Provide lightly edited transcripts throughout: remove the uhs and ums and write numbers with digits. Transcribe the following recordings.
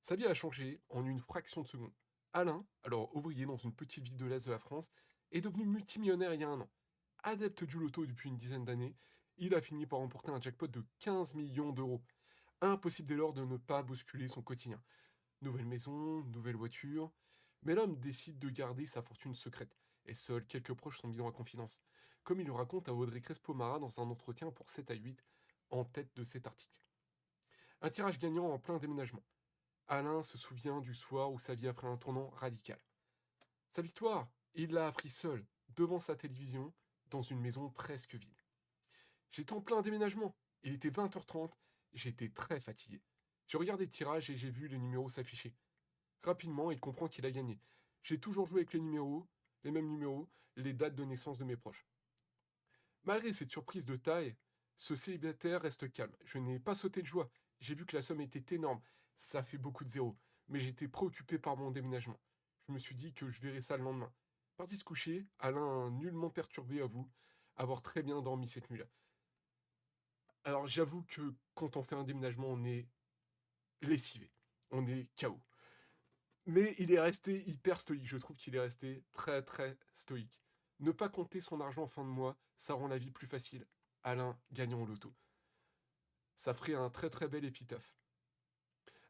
Sa vie a changé en une fraction de seconde. Alain, alors ouvrier dans une petite ville de l'Est de la France, est devenu multimillionnaire il y a un an. Adepte du loto depuis une dizaine d'années, il a fini par remporter un jackpot de 15 millions d'euros. Impossible dès lors de ne pas bousculer son quotidien. Nouvelle maison, nouvelle voiture. Mais l'homme décide de garder sa fortune secrète, et seuls quelques proches sont mis dans la confidence. Comme il le raconte à Audrey Crespo-Mara dans un entretien pour 7 à 8, en tête de cet article. Un tirage gagnant en plein déménagement. Alain se souvient du soir où sa vie a pris un tournant radical. Sa victoire, il l'a appris seul, devant sa télévision, dans une maison presque vide. J'étais en plein déménagement. Il était 20h30, j'étais très fatigué. J'ai regardé le tirage et j'ai vu les numéros s'afficher. Rapidement, il comprend qu'il a gagné. J'ai toujours joué avec les numéros, les mêmes numéros, les dates de naissance de mes proches. Malgré cette surprise de taille, ce célibataire reste calme. Je n'ai pas sauté de joie. J'ai vu que la somme était énorme. Ça fait beaucoup de zéros. Mais j'étais préoccupé par mon déménagement. Je me suis dit que je verrais ça le lendemain. Parti se coucher, Alain nullement perturbé avoue avoir très bien dormi cette nuit-là. Alors j'avoue que quand on fait un déménagement, on est lessivé. On est KO. Mais il est resté hyper stoïque. Je trouve qu'il est resté très très stoïque. Ne pas compter son argent en fin de mois, ça rend la vie plus facile. Alain gagnant au loto. Ça ferait un très très bel épitaphe.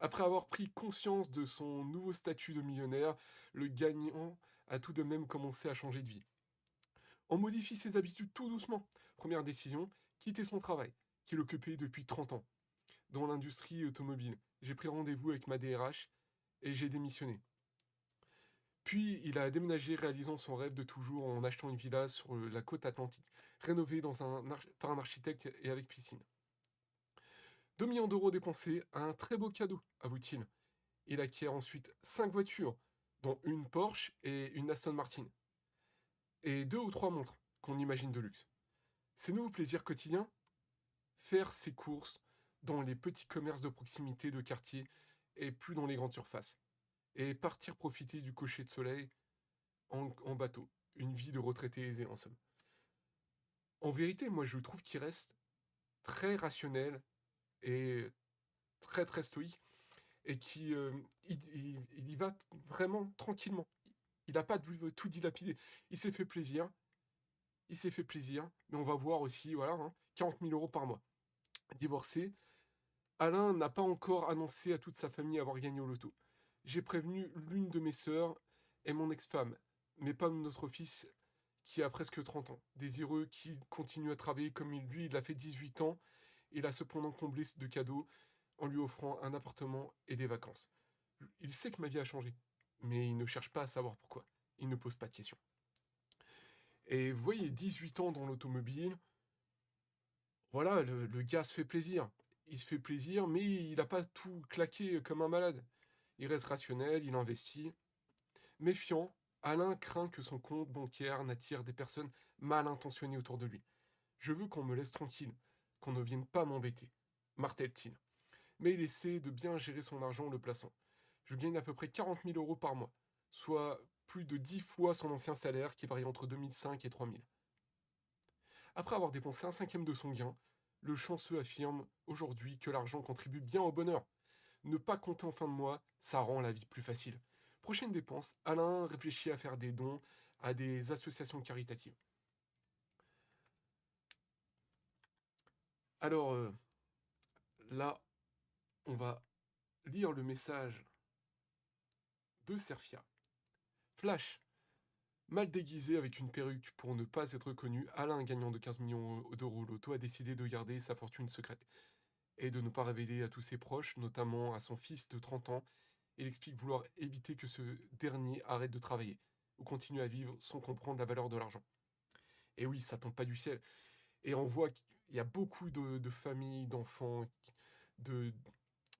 Après avoir pris conscience de son nouveau statut de millionnaire, le gagnant a tout de même commencé à changer de vie. On modifie ses habitudes tout doucement. Première décision, quitter son travail, qu'il occupait depuis 30 ans, dans l'industrie automobile. J'ai pris rendez-vous avec ma DRH et j'ai démissionné. Puis il a déménagé réalisant son rêve de toujours en achetant une villa sur la côte atlantique, rénovée par un architecte et avec piscine. 2 millions d'euros dépensés, un très beau cadeau, avoue-t-il. Il acquiert ensuite 5 voitures, dont une Porsche et une Aston Martin. Et 2 ou 3 montres, qu'on imagine de luxe. Ses nouveaux plaisirs quotidiens, faire ses courses dans les petits commerces de proximité de quartier et plus dans les grandes surfaces. Et partir profiter du cocher de soleil en bateau. Une vie de retraité aisé en somme. En vérité, moi je trouve qu'il reste très rationnel et très très stoïque et il y va vraiment tranquillement. Il n'a pas tout dilapidé. Il s'est fait plaisir, il s'est fait plaisir, mais on va voir aussi, voilà, 40 000 euros par mois. Divorcé, Alain n'a pas encore annoncé à toute sa famille avoir gagné au loto. J'ai prévenu l'une de mes sœurs et mon ex-femme, mais pas notre fils qui a presque 30 ans. Désireux qui continue à travailler comme lui, il a fait 18 ans. Il a cependant comblé de cadeaux en lui offrant un appartement et des vacances. Il sait que ma vie a changé, mais il ne cherche pas à savoir pourquoi. Il ne pose pas de questions. Et vous voyez, 18 ans dans l'automobile, voilà, le gars se fait plaisir. Il se fait plaisir, mais il n'a pas tout claqué comme un malade. Il reste rationnel, il investit. Méfiant, Alain craint que son compte bancaire n'attire des personnes mal intentionnées autour de lui. Je veux qu'on me laisse tranquille, qu'on ne vienne pas m'embêter, martèle-t-il. Mais il essaie de bien gérer son argent en le plaçant. Je gagne à peu près 40 000 euros par mois, soit plus de 10 fois son ancien salaire qui varie entre 2005 et 3000. Après avoir dépensé un cinquième de son gain, le chanceux affirme aujourd'hui que l'argent contribue bien au bonheur. Ne pas compter en fin de mois, ça rend la vie plus facile. Prochaine dépense, Alain réfléchit à faire des dons à des associations caritatives. Alors là, on va lire le message de Serfia. Flash. Mal déguisé avec une perruque pour ne pas être connu, Alain, gagnant de 15 millions d'euros au loto, a décidé de garder sa fortune secrète et de ne pas révéler à tous ses proches, notamment à son fils de 30 ans. Il explique vouloir éviter que ce dernier arrête de travailler ou continue à vivre sans comprendre la valeur de l'argent. Et oui, ça tombe pas du ciel. Et on voit qu'il y a beaucoup de familles, d'enfants, de,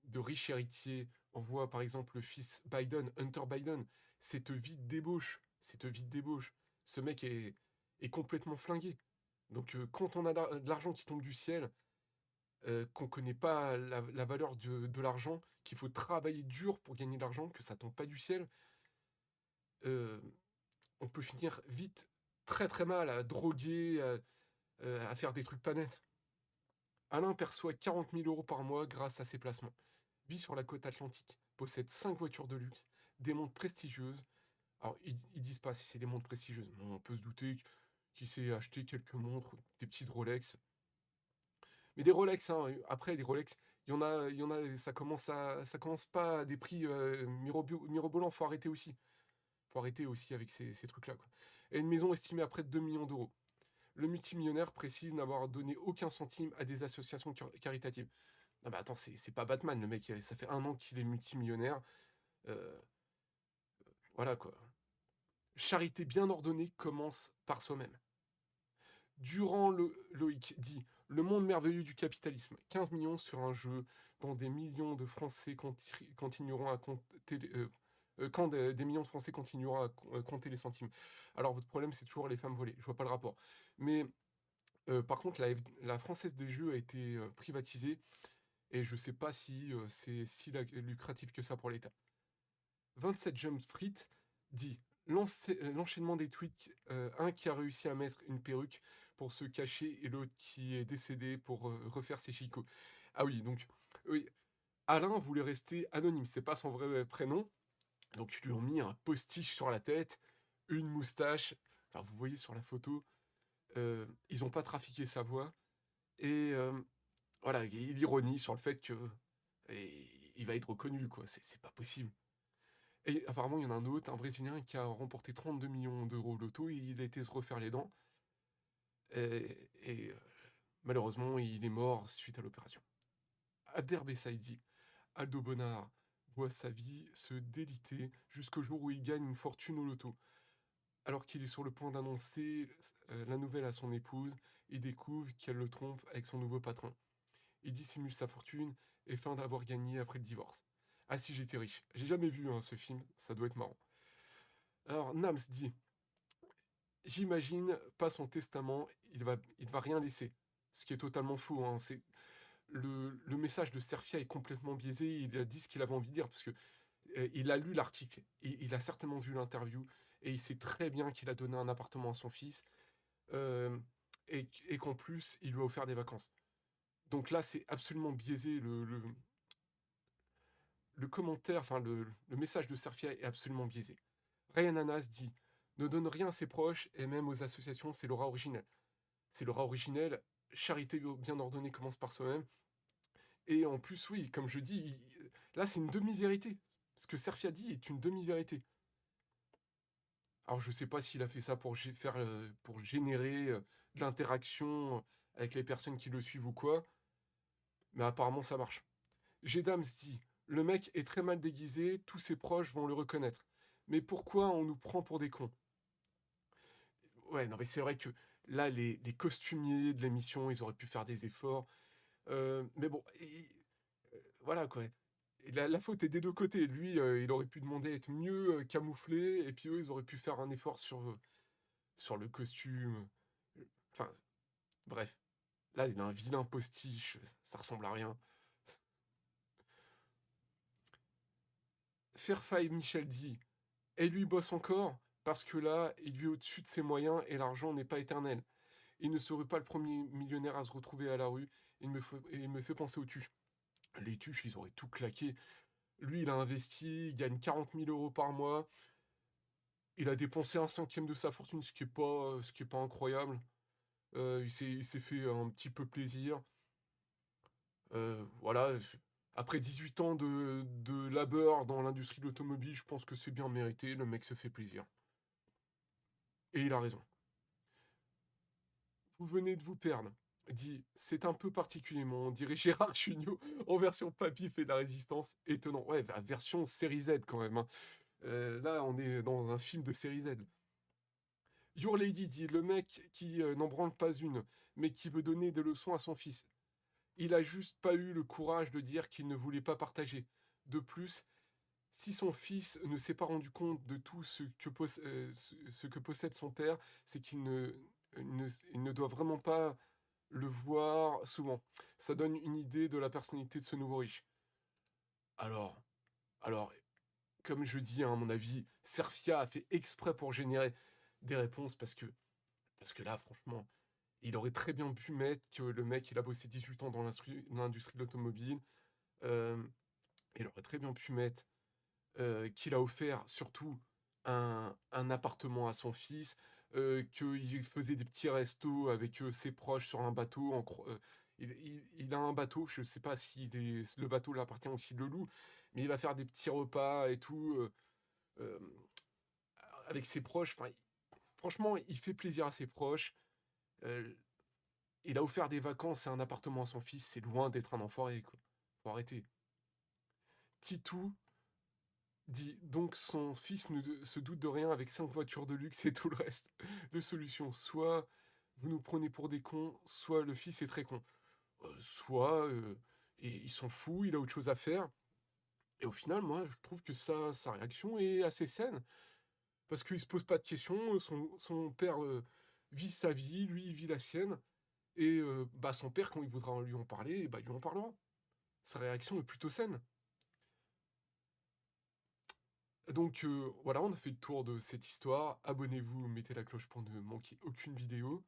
de riches héritiers. On voit par exemple le fils Biden, Hunter Biden, cette vie de débauche, cette vie de débauche. Ce mec est complètement flingué. Donc quand on a de l'argent qui tombe du ciel, qu'on ne connaît pas la valeur de l'argent, qu'il faut travailler dur pour gagner de l'argent, que ça tombe pas du ciel, euh, on peut finir vite très très mal à droguer, à faire des trucs pas nets. Alain perçoit 40 000 euros par mois grâce à ses placements. Vit sur la côte atlantique. possède 5 voitures de luxe, des montres prestigieuses. Alors, ils disent pas si c'est des montres prestigieuses, mais on peut se douter qu'il s'est acheté quelques montres, des petites Rolex. Mais des Rolex, hein, après, des Rolex, ça commence pas à des prix mirobolants, faut arrêter aussi. Faut arrêter aussi avec ces trucs-là, quoi. Et une maison estimée à près de 2 millions d'euros. Le multimillionnaire précise n'avoir donné aucun centime à des associations caritatives. Non, mais attends, c'est pas Batman, le mec, ça fait 1 an qu'il est multimillionnaire. euh, voilà, quoi. Charité bien ordonnée commence par soi-même. Durant Loïc dit le monde merveilleux du capitalisme, 15 millions sur un jeu dont des millions de Français continueront à compter quand des millions de Français continueront à compter les centimes. Alors votre problème c'est toujours les femmes volées, je vois pas le rapport. Mais par contre la Française des Jeux a été privatisée et je sais pas si c'est si lucratif que ça pour l'État. 27 Jump Street dit l'enchaînement des tweets, un qui a réussi à mettre une perruque pour se cacher et l'autre qui est décédé pour refaire ses chicots. Ah oui, donc oui, Alain voulait rester anonyme, c'est pas son vrai prénom, donc ils lui ont mis un postiche sur la tête, une moustache, enfin vous voyez sur la photo, ils ont pas trafiqué sa voix, et voilà, il ironie sur le fait que il va être reconnu, quoi, c'est pas possible. Et apparemment, il y en a un autre, un Brésilien, qui a remporté 32 millions d'euros au loto, et il a été se refaire les dents. Et malheureusement, il est mort suite à l'opération. Abder Bessaïdi, Aldo Bonnard, voit sa vie se déliter jusqu'au jour où il gagne une fortune au loto. Alors qu'il est sur le point d'annoncer la nouvelle à son épouse, il découvre qu'elle le trompe avec son nouveau patron. Il dissimule sa fortune et feint d'avoir gagné après le divorce. Ah si j'étais riche. J'ai jamais vu ce film, ça doit être marrant. Alors Nams dit j'imagine pas son testament, il va rien laisser. Ce qui est totalement faux, hein. C'est le message de Serfia est complètement biaisé. Il a dit ce qu'il avait envie de dire parce que il a lu l'article, il a certainement vu l'interview et il sait très bien qu'il a donné un appartement à son fils euh, et qu'en plus il lui a offert des vacances. Donc là, c'est absolument biaisé. Le commentaire, enfin le message de Serfia est absolument biaisé. Ryan Anas dit ne donne rien à ses proches et même aux associations, c'est l'aura originelle. C'est l'aura originelle. Charité bien ordonnée commence par soi-même. Et en plus, oui, comme je dis, là, c'est une demi-vérité. Ce que Serfia dit est une demi-vérité. Alors, je sais pas s'il a fait ça pour générer de l'interaction avec les personnes qui le suivent ou quoi, mais apparemment, ça marche. Jedams dit le mec est très mal déguisé, tous ses proches vont le reconnaître. Mais pourquoi on nous prend pour des cons? Ouais, non, mais c'est vrai que là, les costumiers de l'émission, ils auraient pu faire des efforts. Mais bon, voilà quoi. Et la faute est des deux côtés. Lui, il aurait pu demander à être mieux camouflé, et puis eux, ils auraient pu faire un effort sur le costume. Enfin, bref. Là, il a un vilain postiche, ça ressemble à rien. Fairfax Michel dit et lui bosse encore, parce que là, il vit au-dessus de ses moyens et l'argent n'est pas éternel. Il ne serait pas le premier millionnaire à se retrouver à la rue. Il me fait penser aux tuches. Les tuches, ils auraient tout claqué. Lui, il a investi, il gagne 40 000 euros par mois. Il a dépensé un cinquième de sa fortune, ce qui est pas incroyable. Il s'est fait un petit peu plaisir. Voilà. Après 18 ans de labeur dans l'industrie de l'automobile, je pense que c'est bien mérité. Le mec se fait plaisir. Et il a raison. Vous venez de vous perdre. Dit, c'est un peu particulièrement, on dirait Gérard Jugnot en version papy fait de la résistance. Étonnant. Ouais, version série Z quand même, hein. Là, on est dans un film de série Z. Your Lady dit le mec qui n'en branle pas une, mais qui veut donner des leçons à son fils. Il a juste pas eu le courage de dire qu'il ne voulait pas partager. De plus, si son fils ne s'est pas rendu compte de tout ce que possède son père, c'est qu'il il ne doit vraiment pas le voir souvent. Ça donne une idée de la personnalité de ce nouveau riche. Alors, alors, comme je dis, hein, à mon avis, Serfia a fait exprès pour générer des réponses parce que là, franchement, il aurait très bien pu mettre que le mec, il a bossé 18 ans dans l'industrie de l'automobile. Euh, il aurait très bien pu mettre qu'il a offert surtout un appartement à son fils, qu'il faisait des petits restos avec, ses proches sur un bateau il a un bateau, je sais pas si le bateau lui appartient ou s'il le loue, mais il va faire des petits repas et tout, hem, avec ses proches. Enfin, franchement, il fait plaisir à ses proches, heu, il a offert des vacances et un appartement à son fils, c'est loin d'être un enfoiré, quoi. Faut arrêter. Titou dit donc son fils ne se doute de rien avec 5 voitures de luxe et tout le reste de solutions. Soit vous nous prenez pour des cons, soit le fils est très con. Soit, et il s'en fout, il a autre chose à faire. Et au final, moi, je trouve que sa réaction est assez saine, parce qu'il se pose pas de questions, son père, vit sa vie, lui, il vit la sienne, et bah, son père, quand il voudra lui en parler, bah, il lui en parlera. Sa réaction est plutôt saine. Donc voilà, on a fait le tour de cette histoire. Abonnez-vous, mettez la cloche pour ne manquer aucune vidéo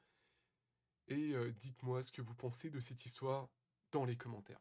et dites-moi ce que vous pensez de cette histoire dans les commentaires.